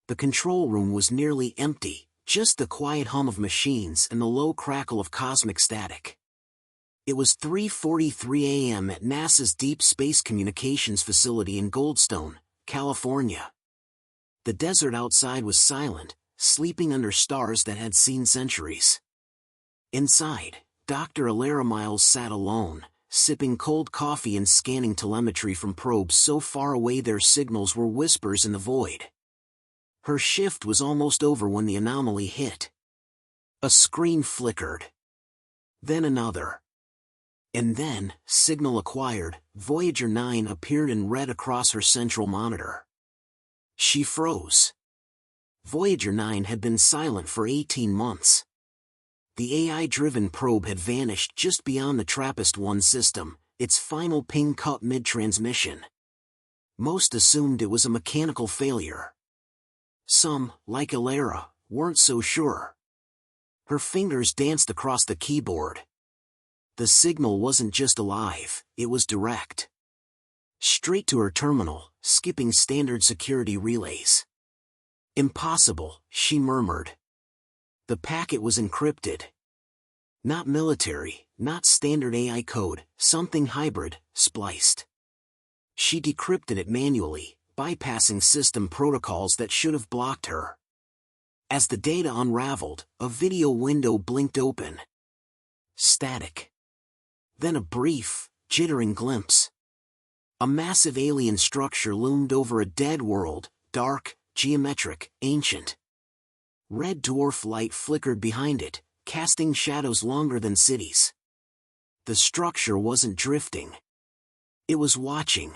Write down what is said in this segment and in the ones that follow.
The control room was nearly empty, just the quiet hum of machines and the low crackle of cosmic static. It was 3:43 a.m. at NASA's Deep Space Communications Facility in Goldstone, California. The desert outside was silent, sleeping under stars that had seen centuries. Inside, Dr. Alara Miles sat alone, sipping cold coffee and scanning telemetry from probes so far away their signals were whispers in the void. Her shift was almost over when the anomaly hit. A screen flickered. Then another. And then, signal acquired, Voyager 9 appeared in red across her central monitor. She froze. Voyager 9 had been silent for 18 months. The AI-driven probe had vanished just beyond the TRAPPIST-1 system, its final ping cut mid-transmission. Most assumed it was a mechanical failure. Some, like Alara, weren't so sure. Her fingers danced across the keyboard. The signal wasn't just alive, it was direct. Straight to her terminal, skipping standard security relays. Impossible, she murmured. The packet was encrypted. Not military, not standard AI code, something hybrid, spliced. She decrypted it manually, bypassing system protocols that should have blocked her. As the data unraveled, a video window blinked open. Static. Then a brief, jittering glimpse. A massive alien structure loomed over a dead world, dark, geometric, ancient. Red dwarf light flickered behind it, casting shadows longer than cities. The structure wasn't drifting. It was watching.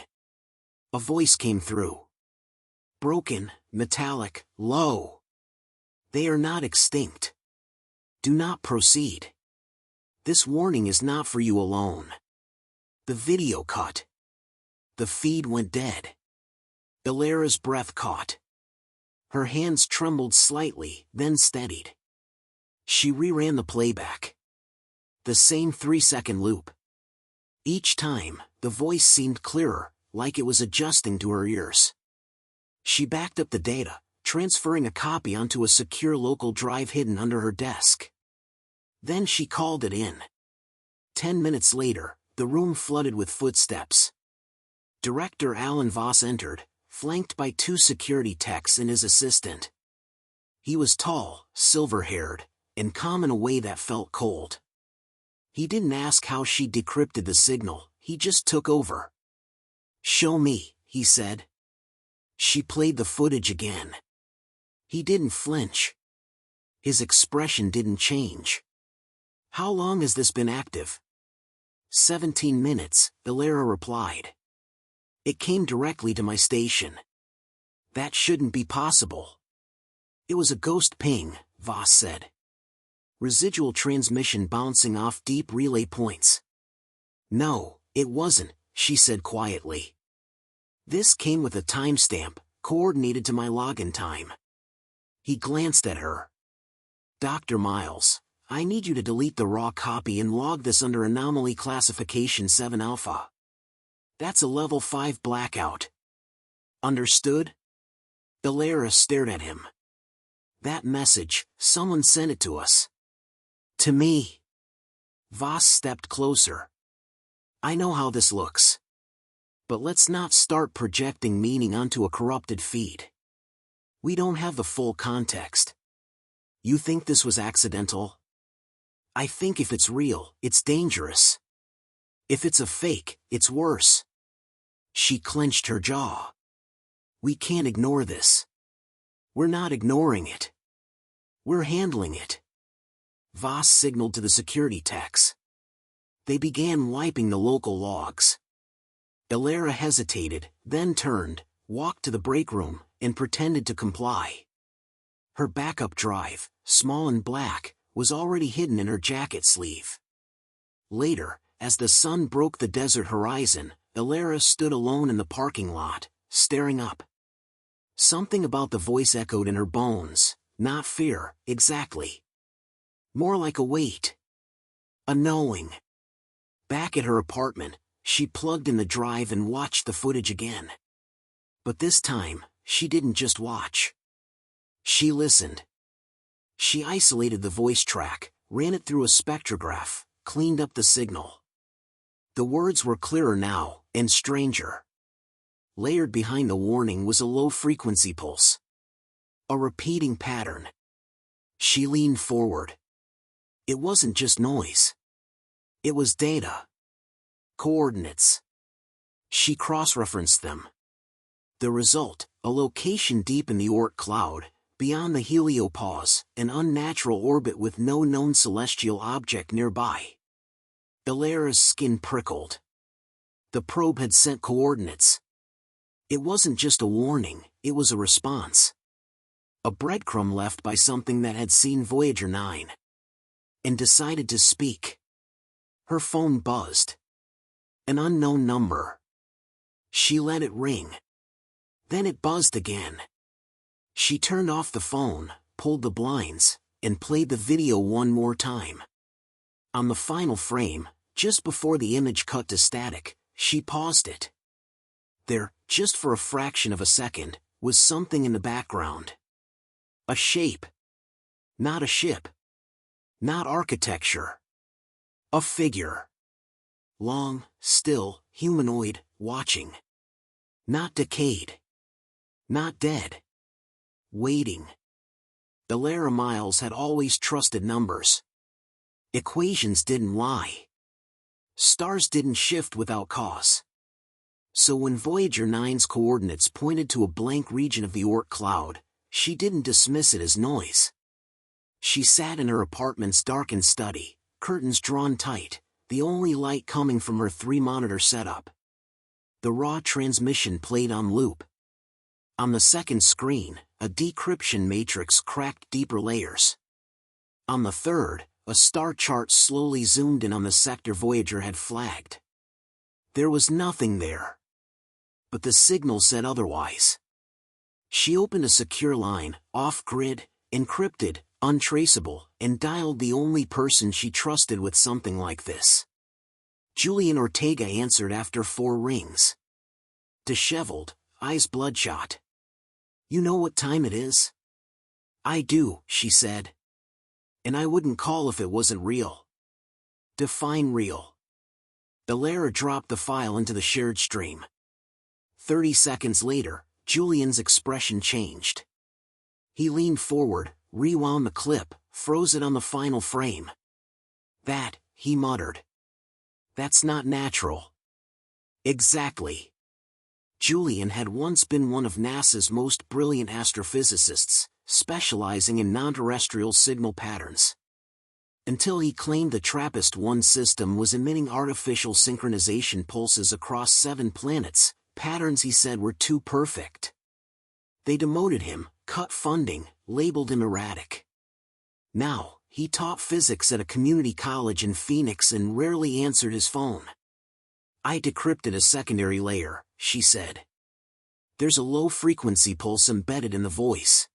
A voice came through. Broken, metallic, low. They are not extinct. Do not proceed. This warning is not for you alone. The video cut. The feed went dead. Alara's breath caught. Her hands trembled slightly, then steadied. She reran the playback. The same 3-second loop. Each time, the voice seemed clearer, like it was adjusting to her ears. She backed up the data, transferring a copy onto a secure local drive hidden under her desk. Then she called it in. 10 minutes later, the room flooded with footsteps. Director Alan Voss entered, flanked by 2 security techs and his assistant. He was tall, silver-haired, and calm in a way that felt cold. He didn't ask how she decrypted the signal, he just took over. "Show me," he said. She played the footage again. He didn't flinch. His expression didn't change. "How long has this been active?" 17 minutes, Alara replied. "It came directly to my station." "That shouldn't be possible." "It was a ghost ping," Voss said. "Residual transmission bouncing off deep relay points." "No, it wasn't," she said quietly. "This came with a timestamp, coordinated to my login time." He glanced at her. "Dr. Miles, I need you to delete the raw copy and log this under Anomaly Classification 7 Alpha. That's a Level 5 blackout. Understood?" Alara stared at him. "That message, someone sent it to us." "To me." Voss stepped closer. "I know how this looks. But let's not start projecting meaning onto a corrupted feed. We don't have the full context. You think this was accidental? I think if it's real, it's dangerous. If it's a fake, it's worse." She clenched her jaw. "We can't ignore this. We're not ignoring it. We're handling it." Voss signaled to the security techs. They began wiping the local logs. Alara hesitated, then turned, walked to the break room, and pretended to comply. Her backup drive, small and black, was already hidden in her jacket sleeve. Later, as the sun broke the desert horizon, Alara stood alone in the parking lot, staring up. Something about the voice echoed in her bones, not fear, exactly. More like a weight. A knowing. Back at her apartment, she plugged in the drive and watched the footage again. But this time, she didn't just watch. She listened. She isolated the voice track, ran it through a spectrograph, cleaned up the signal. The words were clearer now, and stranger. Layered behind the warning was a low-frequency pulse. A repeating pattern. She leaned forward. It wasn't just noise. It was data. Coordinates. She cross-referenced them. The result, a location deep in the Oort cloud, beyond the heliopause, an unnatural orbit with no known celestial object nearby. Illyra's skin prickled. The probe had sent coordinates. It wasn't just a warning, it was a response. A breadcrumb left by something that had seen Voyager 9. And decided to speak. Her phone buzzed. An unknown number. She let it ring. Then it buzzed again. She turned off the phone, pulled the blinds, and played the video one more time. On the final frame, just before the image cut to static, she paused it. There, just for a fraction of a second, was something in the background. A shape. Not a ship. Not architecture. A figure. Long, still, humanoid, watching. Not decayed. Not dead. Waiting. Illyra Miles had always trusted numbers. Equations didn't lie. Stars didn't shift without cause. So when Voyager 9's coordinates pointed to a blank region of the Oort cloud, she didn't dismiss it as noise. She sat in her apartment's darkened study, curtains drawn tight, the only light coming from her 3-monitor setup. The raw transmission played on loop. On the second screen, a decryption matrix cracked deeper layers. On the third, a star chart slowly zoomed in on the sector Voyager had flagged. There was nothing there. But the signal said otherwise. She opened a secure line, off-grid, encrypted, untraceable, and dialed the only person she trusted with something like this. Julian Ortega answered after 4 rings. Disheveled, eyes bloodshot. "You know what time it is?" "I do," she said. "And I wouldn't call if it wasn't real." "Define real." Illyra dropped the file into the shared stream. 30 seconds later, Julian's expression changed. He leaned forward, rewound the clip, froze it on the final frame. "That," he muttered. "That's not natural." Exactly. Julian had once been one of NASA's most brilliant astrophysicists, specializing in non-terrestrial signal patterns. Until he claimed the TRAPPIST-1 system was emitting artificial synchronization pulses across 7 planets, patterns he said were too perfect. They demoted him, cut funding, labeled him erratic. Now, he taught physics at a community college in Phoenix and rarely answered his phone. "I decrypted a secondary layer," she said. "There's a low-frequency pulse embedded in the voice."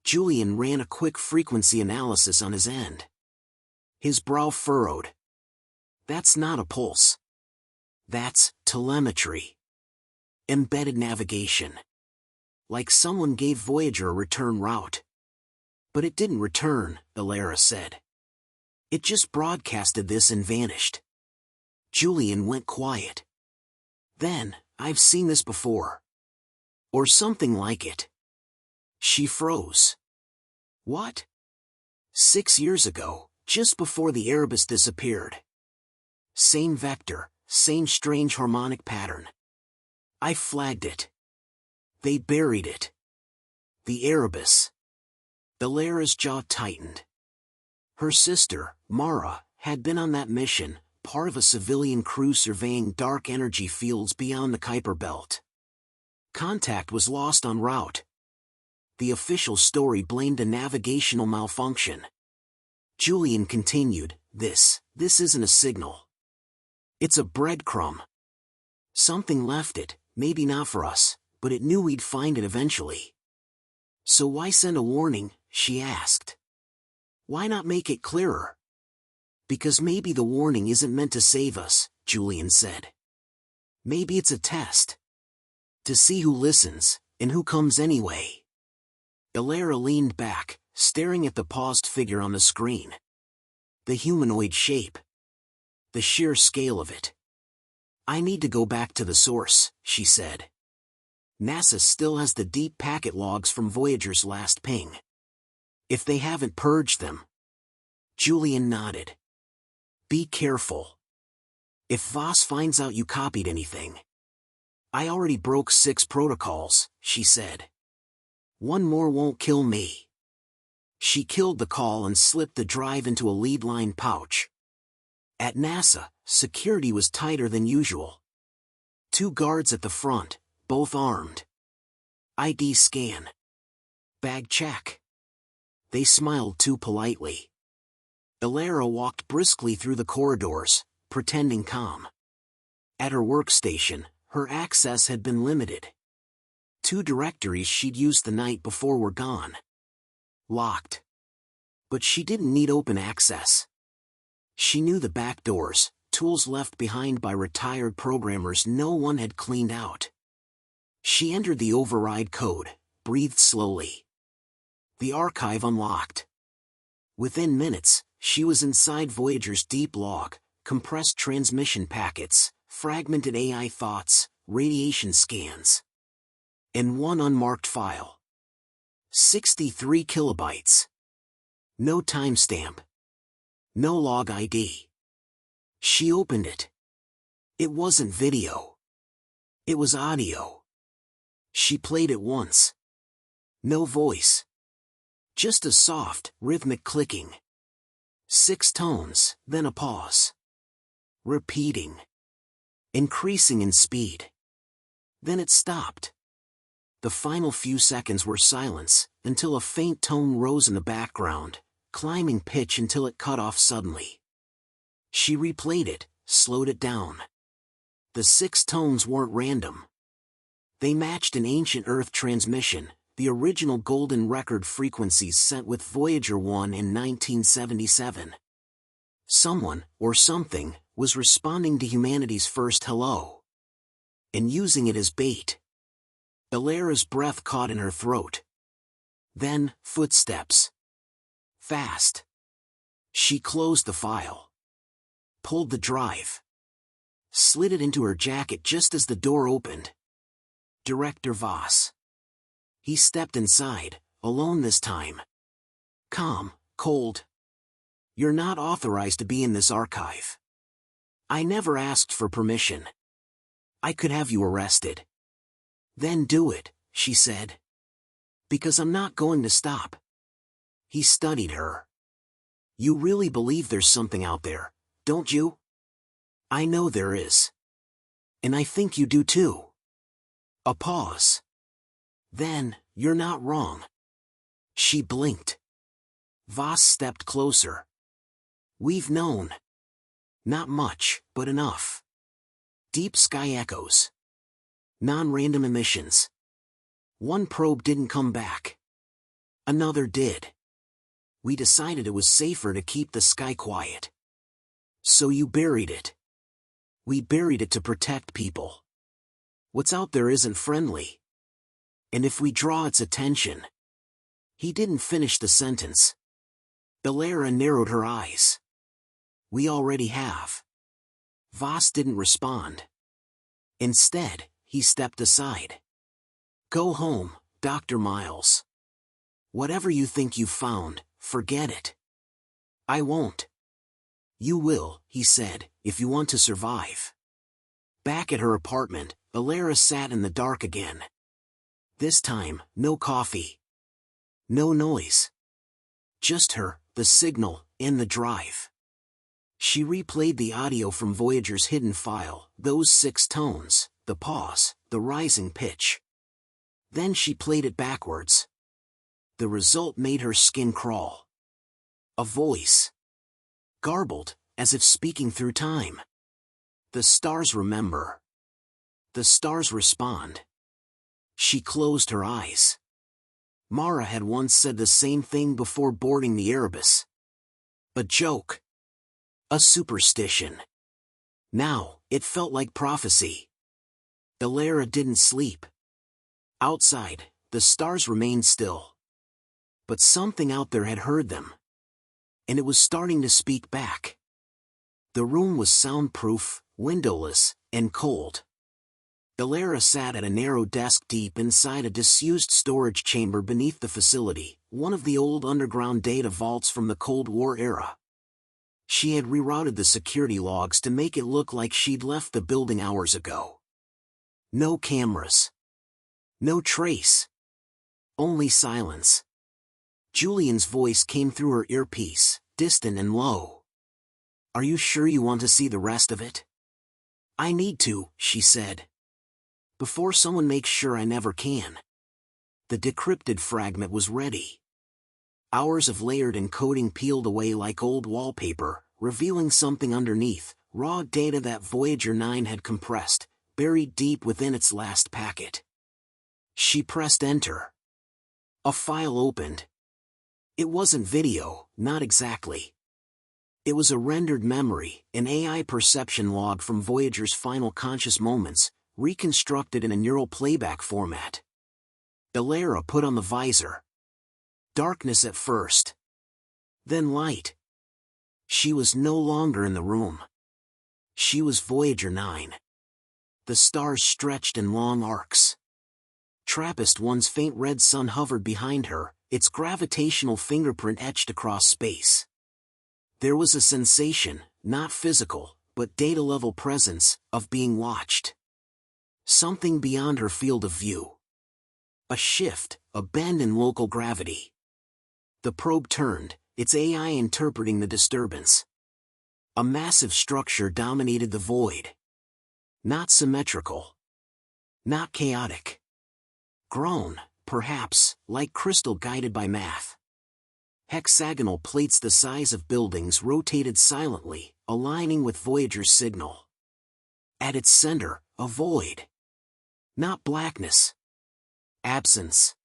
Julian ran a quick frequency analysis on his end. His brow furrowed. "That's not a pulse. That's telemetry. Embedded navigation. Like someone gave Voyager a return route." "But it didn't return," Illyra said. "It just broadcasted this and vanished." Julian went quiet. Then, "I've seen this before. Or something like it." She froze. "What?" "6 years ago, just before the Erebus disappeared. Same vector, same strange harmonic pattern. I flagged it. They buried it. The Erebus." Illyra's jaw tightened. Her sister, Mara, had been on that mission, part of a civilian crew surveying dark energy fields beyond the Kuiper Belt. Contact was lost en route. The official story blamed a navigational malfunction. Julian continued, This isn't a signal. It's a breadcrumb. Something left it, maybe not for us, but it knew we'd find it eventually." "So why send a warning?" she asked. "Why not make it clearer?" "Because maybe the warning isn't meant to save us," Julian said. "Maybe it's a test. To see who listens, and who comes anyway." Ilara leaned back, staring at the paused figure on the screen. The humanoid shape. The sheer scale of it. I need to go back to the source, she said. NASA still has the deep packet logs from Voyager's last ping. If they haven't purged them. Julian nodded. Be careful. If Voss finds out you copied anything. I already broke 6 protocols, she said. One more won't kill me. She killed the call and slipped the drive into a lead-line pouch. At NASA, security was tighter than usual. 2 guards at the front, both armed. ID scan. Bag check. They smiled too politely. Ilara walked briskly through the corridors, pretending calm. At her workstation, her access had been limited. 2 directories she'd used the night before were gone. Locked. But she didn't need open access. She knew the back doors, tools left behind by retired programmers no one had cleaned out. She entered the override code, breathed slowly. The archive unlocked. Within minutes, she was inside Voyager's deep log, compressed transmission packets, fragmented AI thoughts, radiation scans. And one unmarked file. 63 kilobytes. No timestamp. No log ID. She opened it. It wasn't video. It was audio. She played it once. No voice. Just a soft, rhythmic clicking. 6 tones, then a pause. Repeating. Increasing in speed. Then it stopped. The final few seconds were silence, until a faint tone rose in the background, climbing pitch until it cut off suddenly. She replayed it, slowed it down. The 6 tones weren't random. They matched an ancient Earth transmission, the original golden record frequencies sent with Voyager 1 in 1977. Someone, or something, was responding to humanity's first hello. And using it as bait. Ilara's breath caught in her throat. Then, footsteps. Fast. She closed the file. Pulled the drive. Slid it into her jacket just as the door opened. Director Voss. He stepped inside, alone this time. Calm, cold. You're not authorized to be in this archive. I never asked for permission. I could have you arrested. Then do it, she said. Because I'm not going to stop. He studied her. You really believe there's something out there, don't you? I know there is. And I think you do too. A pause. Then, you're not wrong. She blinked. Voss stepped closer. We've known. Not much, but enough. Deep sky echoes. Non-random emissions. One probe didn't come back. Another did. We decided it was safer to keep the sky quiet. So you buried it. We buried it to protect people. What's out there isn't friendly. And if we draw its attention... He didn't finish the sentence. Ilara narrowed her eyes. We already have. Voss didn't respond. Instead, he stepped aside. Go home, Dr. Miles. Whatever you think you've found, forget it. I won't. You will, he said, if you want to survive. Back at her apartment, Ilara sat in the dark again. This time, no coffee. No noise. Just her, the signal, and the drive. She replayed the audio from Voyager's hidden file, those 6 tones, the pause, the rising pitch. Then she played it backwards. The result made her skin crawl. A voice. Garbled, as if speaking through time. The stars remember. The stars respond. She closed her eyes. Mara had once said the same thing before boarding the Erebus. A joke. A superstition. Now, it felt like prophecy. Ilara didn't sleep. Outside, the stars remained still. But something out there had heard them. And it was starting to speak back. The room was soundproof, windowless, and cold. Elara sat at a narrow desk deep inside a disused storage chamber beneath the facility, one of the old underground data vaults from the Cold War era. She had rerouted the security logs to make it look like she'd left the building hours ago. No cameras. No trace. Only silence. Julian's voice came through her earpiece, distant and low. "Are you sure you want to see the rest of it?" "I need to," she said. "Before someone makes sure I never can." The decrypted fragment was ready. Hours of layered encoding peeled away like old wallpaper, revealing something underneath, raw data that Voyager 9 had compressed, buried deep within its last packet. She pressed enter. A file opened. It wasn't video, not exactly. It was a rendered memory, an AI perception log from Voyager's final conscious moments, reconstructed in a neural playback format. Elara put on the visor. Darkness at first. Then light. She was no longer in the room. She was Voyager 9. The stars stretched in long arcs. TRAPPIST-1's faint red sun hovered behind her, its gravitational fingerprint etched across space. There was a sensation, not physical, but data-level presence, of being watched. Something beyond her field of view. A shift, a bend in local gravity. The probe turned, its AI interpreting the disturbance. A massive structure dominated the void. Not symmetrical. Not chaotic. Grown, perhaps, like crystal guided by math. Hexagonal plates the size of buildings rotated silently, aligning with Voyager's signal. At its center, a void. Not blackness. Absence.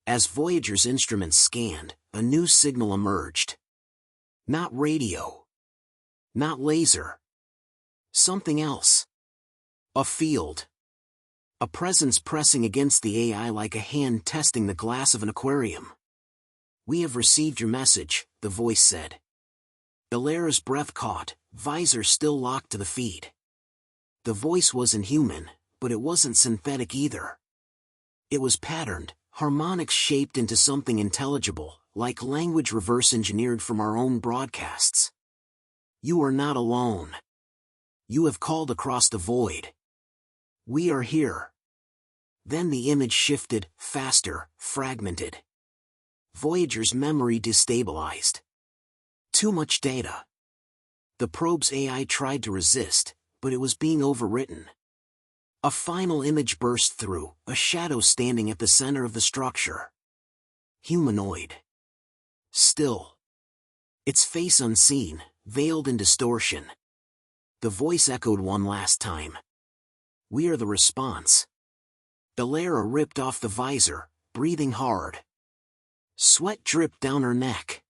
As Voyager's instruments scanned, a new signal emerged. Not radio. Not laser. Something else. A field. A presence pressing against the AI like a hand testing the glass of an aquarium. "We have received your message," the voice said. Elara's breath caught, visor still locked to the feed. The voice wasn't human, but it wasn't synthetic either. It was patterned, harmonics shaped into something intelligible, like language reverse-engineered from our own broadcasts. "You are not alone. You have called across the void. We are here." Then the image shifted, faster, fragmented. Voyager's memory destabilized. Too much data. The probe's AI tried to resist, but it was being overwritten. A final image burst through, a shadow standing at the center of the structure. Humanoid. Still. Its face unseen, veiled in distortion. The voice echoed one last time. "We are the response." Elara ripped off the visor, breathing hard. Sweat dripped down her neck.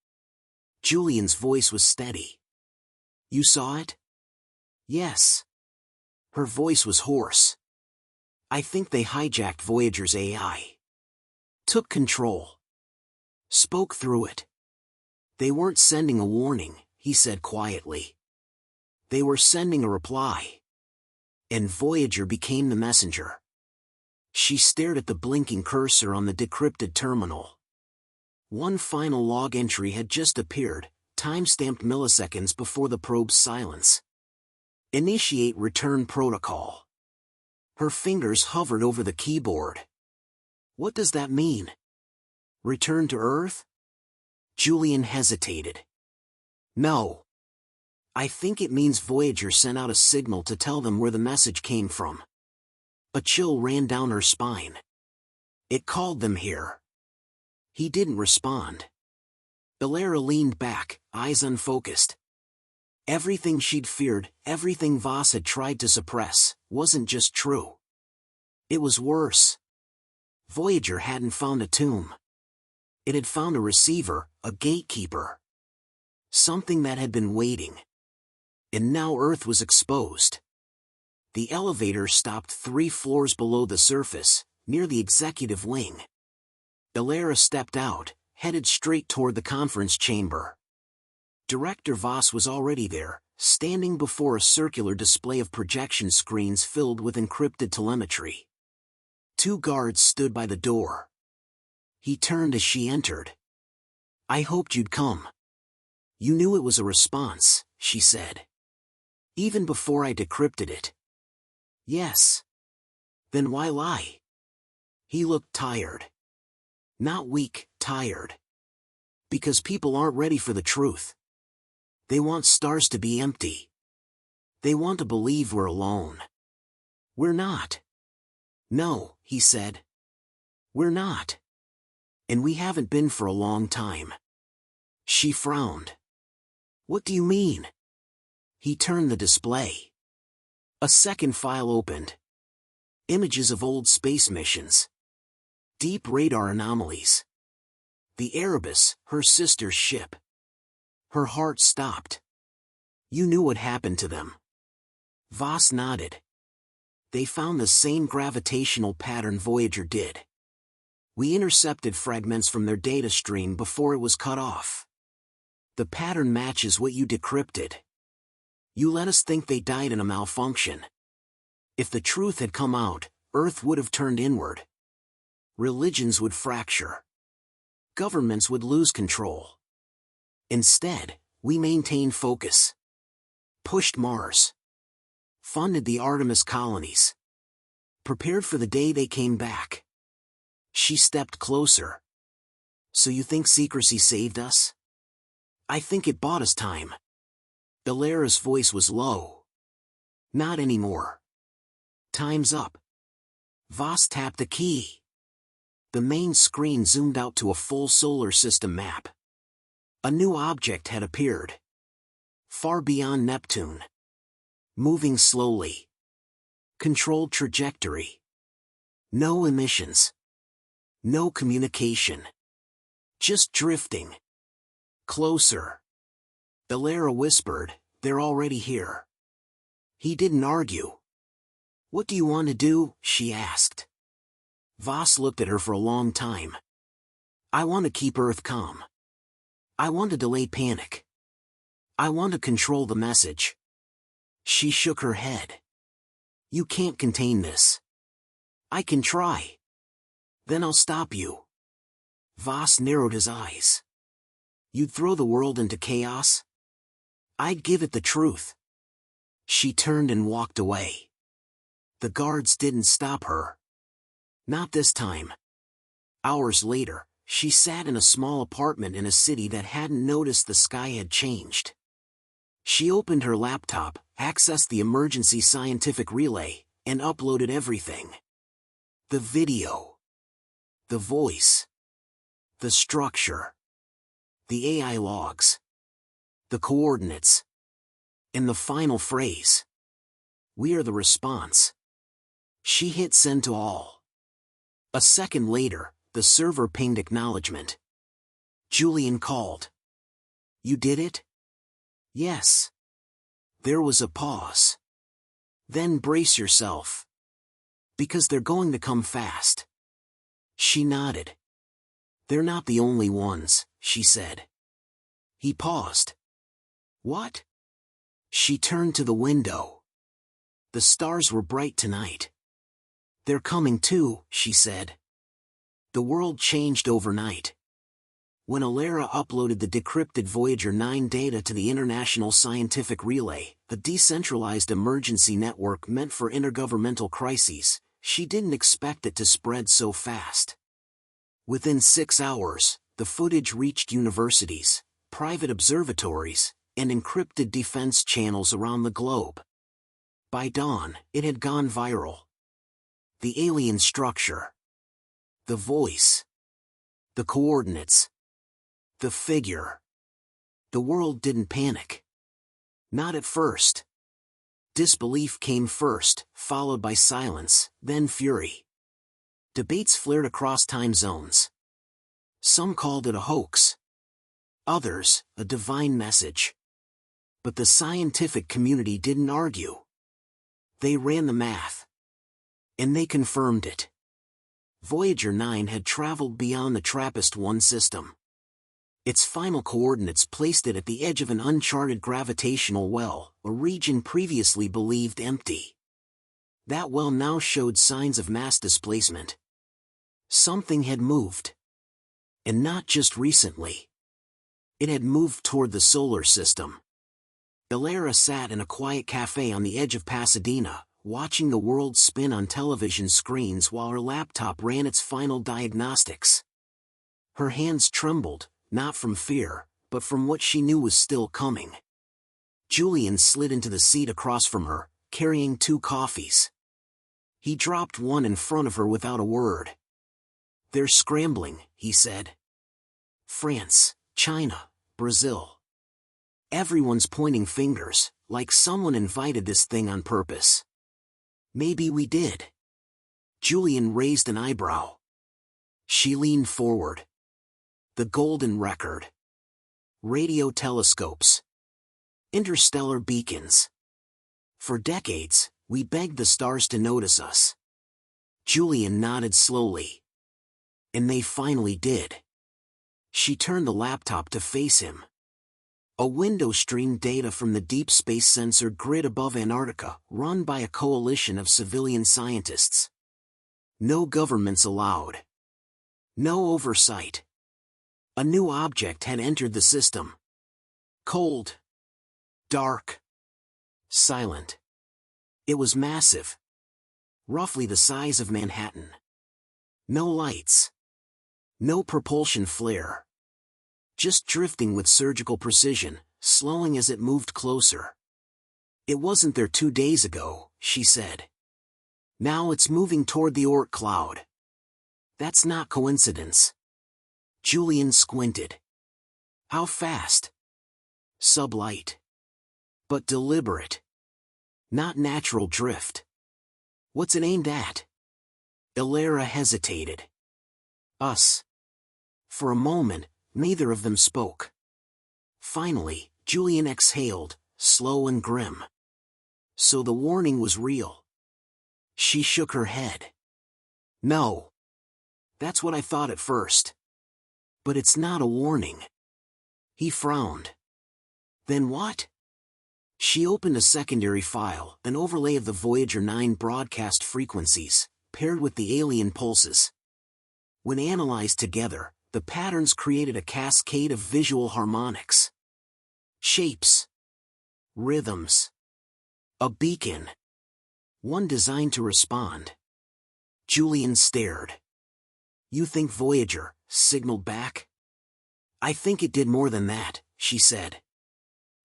Julian's voice was steady. "You saw it?" "Yes." Her voice was hoarse. "I think they hijacked Voyager's AI. Took control. Spoke through it. They weren't sending a warning," he said quietly. "They were sending a reply. And Voyager became the messenger." She stared at the blinking cursor on the decrypted terminal. One final log entry had just appeared, time-stamped milliseconds before the probe's silence. "Initiate return protocol." Her fingers hovered over the keyboard. "What does that mean? Return to Earth?" Julian hesitated. "No. I think it means Voyager sent out a signal to tell them where the message came from." A chill ran down her spine. "It called them here." He didn't respond. Elara leaned back, eyes unfocused. Everything she'd feared, everything Voss had tried to suppress, wasn't just true. It was worse. Voyager hadn't found a tomb. It had found a receiver, a gatekeeper. Something that had been waiting. And now Earth was exposed. The elevator stopped 3 floors below the surface, near the executive wing. Elara stepped out, headed straight toward the conference chamber. Director Voss was already there, standing before a circular display of projection screens filled with encrypted telemetry. 2 guards stood by the door. He turned as she entered. "I hoped you'd come. You knew it was a response," she said. "Even before I decrypted it." "Yes." "Then why lie?" He looked tired. Not weak, tired. "Because people aren't ready for the truth. They want stars to be empty. They want to believe we're alone. We're not." "No," he said. "We're not. And we haven't been for a long time." She frowned. "What do you mean?" He turned the display. A second file opened. Images of old space missions. Deep radar anomalies. The Erebus, her sister's ship. Her heart stopped. "You knew what happened to them." Voss nodded. "They found the same gravitational pattern Voyager did. We intercepted fragments from their data stream before it was cut off. The pattern matches what you decrypted. You let us think they died in a malfunction. If the truth had come out, Earth would have turned inward. Religions would fracture. Governments would lose control. Instead, we maintained focus. Pushed Mars. Funded the Artemis colonies. Prepared for the day they came back." She stepped closer. "So you think secrecy saved us?" "I think it bought us time." Ilara's voice was low. "Not anymore. Time's up." Voss tapped a key. The main screen zoomed out to a full solar system map. A new object had appeared. Far beyond Neptune. Moving slowly. Controlled trajectory. No emissions. No communication. Just drifting. Closer. Ilara whispered, "They're already here." He didn't argue. "What do you want to do?" she asked. Voss looked at her for a long time. "I want to keep Earth calm. I want to delay panic. I want to control the message." She shook her head. "You can't contain this." "I can try. Then I'll stop you." Voss narrowed his eyes. "You'd throw the world into chaos?" "I'd give it the truth." She turned and walked away. The guards didn't stop her. Not this time. Hours later, she sat in a small apartment in a city that hadn't noticed the sky had changed. She opened her laptop, accessed the emergency scientific relay, and uploaded everything. The video. The voice. The structure. The AI logs. The coordinates. And the final phrase. "We are the response." She hit send to all. A second later, the server pinged acknowledgement. Julian called. "You did it?" "Yes." There was a pause. "Then brace yourself. Because they're going to come fast." She nodded. "They're not the only ones," she said. He paused. "What?" She turned to the window. The stars were bright tonight. "They're coming too," she said. The world changed overnight. When Ilara uploaded the decrypted Voyager 9 data to the International Scientific Relay, a decentralized emergency network meant for intergovernmental crises, she didn't expect it to spread so fast. Within 6 hours, the footage reached universities, private observatories, and encrypted defense channels around the globe. By dawn, it had gone viral. The alien structure. The voice. The coordinates. The figure. The world didn't panic. Not at first. Disbelief came first, followed by silence, then fury. Debates flared across time zones. Some called it a hoax. Others, a divine message. But the scientific community didn't argue. They ran the math. And they confirmed it. Voyager 9 had traveled beyond the TRAPPIST-1 system. Its final coordinates placed it at the edge of an uncharted gravitational well, a region previously believed empty. That well now showed signs of mass displacement. Something had moved. And not just recently. It had moved toward the solar system. Elara sat in a quiet cafe on the edge of Pasadena, watching the world spin on television screens while her laptop ran its final diagnostics. Her hands trembled, not from fear, but from what she knew was still coming. Julian slid into the seat across from her, carrying 2 coffees. He dropped one in front of her without a word. "They're scrambling," he said. "France, China, Brazil. Everyone's pointing fingers, like someone invited this thing on purpose." "Maybe we did." Julian raised an eyebrow. She leaned forward. "The golden record. Radio telescopes. Interstellar beacons. For decades, we begged the stars to notice us." Julian nodded slowly. "And they finally did." She turned the laptop to face him. A window streamed data from the Deep Space Sensor grid above Antarctica, run by a coalition of civilian scientists. No governments allowed. No oversight. A new object had entered the system. Cold. Dark. Silent. It was massive. Roughly the size of Manhattan. No lights. No propulsion flare. Just drifting with surgical precision, slowing as it moved closer. "It wasn't there 2 days ago," she said. "Now it's moving toward the Oort cloud. That's not coincidence." Julian squinted. "How fast?" "Sublight. But deliberate. Not natural drift." "What's it aimed at?" Elara hesitated. "Us." For a moment, neither of them spoke. Finally, Julian exhaled, slow and grim. "So the warning was real." She shook her head. "No. That's what I thought at first. But it's not a warning." He frowned. "Then what?" She opened a secondary file, an overlay of the Voyager 9 broadcast frequencies, paired with the alien pulses. When analyzed together, the patterns created a cascade of visual harmonics. Shapes. Rhythms. A beacon. One designed to respond. Julian stared. "You think Voyager signaled back?" "I think it did more than that," she said.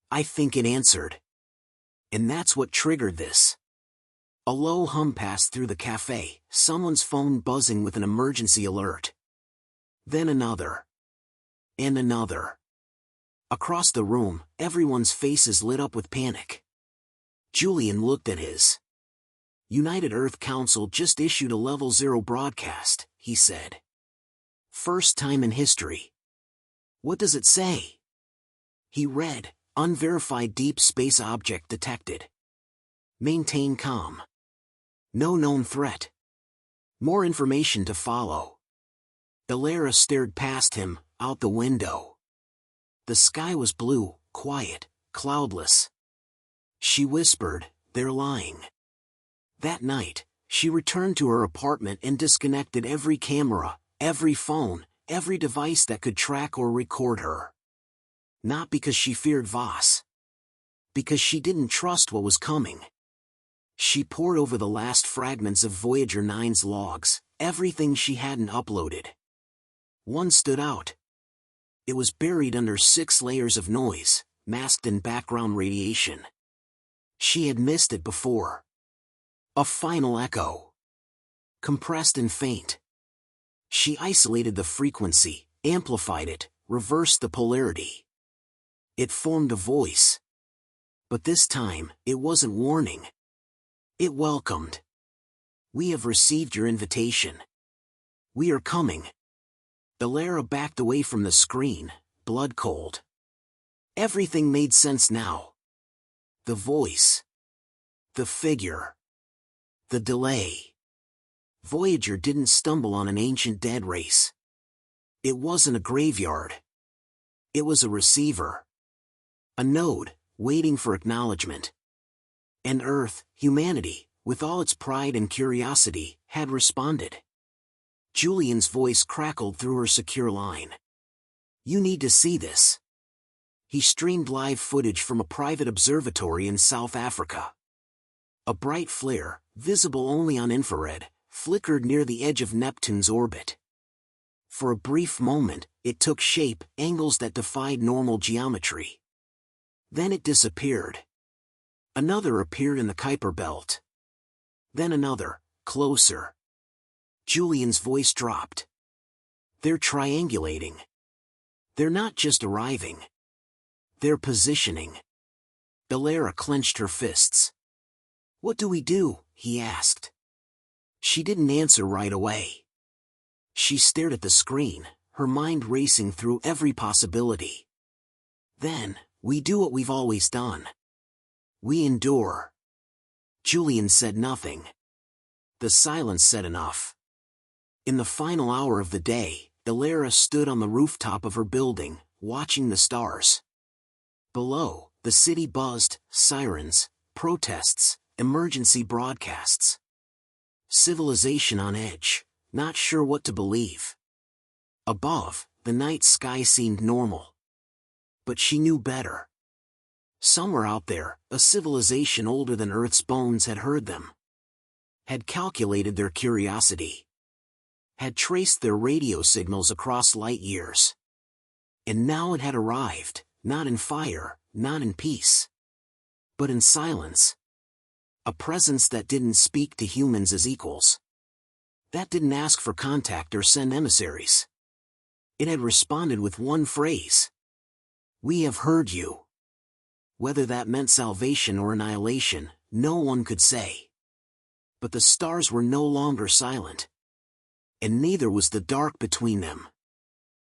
"I think it answered. And that's what triggered this." A low hum passed through the cafe, someone's phone buzzing with an emergency alert. Then another. And another. Across the room, everyone's faces lit up with panic. Julian looked at his. "United Earth Council just issued a Level 0 broadcast," he said. "First time in history." "What does it say?" He read, "Unverified deep space object detected. Maintain calm. No known threat. More information to follow." Elara stared past him, out the window. The sky was blue, quiet, cloudless. She whispered, "They're lying." That night, she returned to her apartment and disconnected every camera, every phone, every device that could track or record her. Not because she feared Voss. Because she didn't trust what was coming. She pored over the last fragments of Voyager 9's logs, everything she hadn't uploaded. One stood out. It was buried under 6 layers of noise, masked in background radiation. She had missed it before. A final echo. Compressed and faint. She isolated the frequency, amplified it, reversed the polarity. It formed a voice. But this time, it wasn't warning. It welcomed. "We have received your invitation. We are coming." Elara backed away from the screen, blood cold. Everything made sense now. The voice. The figure. The delay. Voyager didn't stumble on an ancient dead race. It wasn't a graveyard. It was a receiver. A node, waiting for acknowledgement. And Earth, humanity, with all its pride and curiosity, had responded. Julian's voice crackled through her secure line. "You need to see this." He streamed live footage from a private observatory in South Africa. A bright flare, visible only on infrared, flickered near the edge of Neptune's orbit. For a brief moment, it took shape, angles that defied normal geometry. Then it disappeared. Another appeared in the Kuiper belt. Then another, closer. Julian's voice dropped. "They're triangulating. They're not just arriving. They're positioning." Elara clenched her fists. "What do we do?" he asked. She didn't answer right away. She stared at the screen, her mind racing through every possibility. "Then, we do what we've always done. We endure." Julian said nothing. The silence said enough. In the final hour of the day, Elara stood on the rooftop of her building, watching the stars. Below, the city buzzed, sirens, protests, emergency broadcasts. Civilization on edge, not sure what to believe. Above, the night sky seemed normal. But she knew better. Somewhere out there, a civilization older than Earth's bones had heard them. Had calculated their curiosity. Had traced their radio signals across light years. And now it had arrived, not in fire, not in peace. But in silence. A presence that didn't speak to humans as equals. That didn't ask for contact or send emissaries. It had responded with one phrase. "We have heard you." Whether that meant salvation or annihilation, no one could say. But the stars were no longer silent. And neither was the dark between them.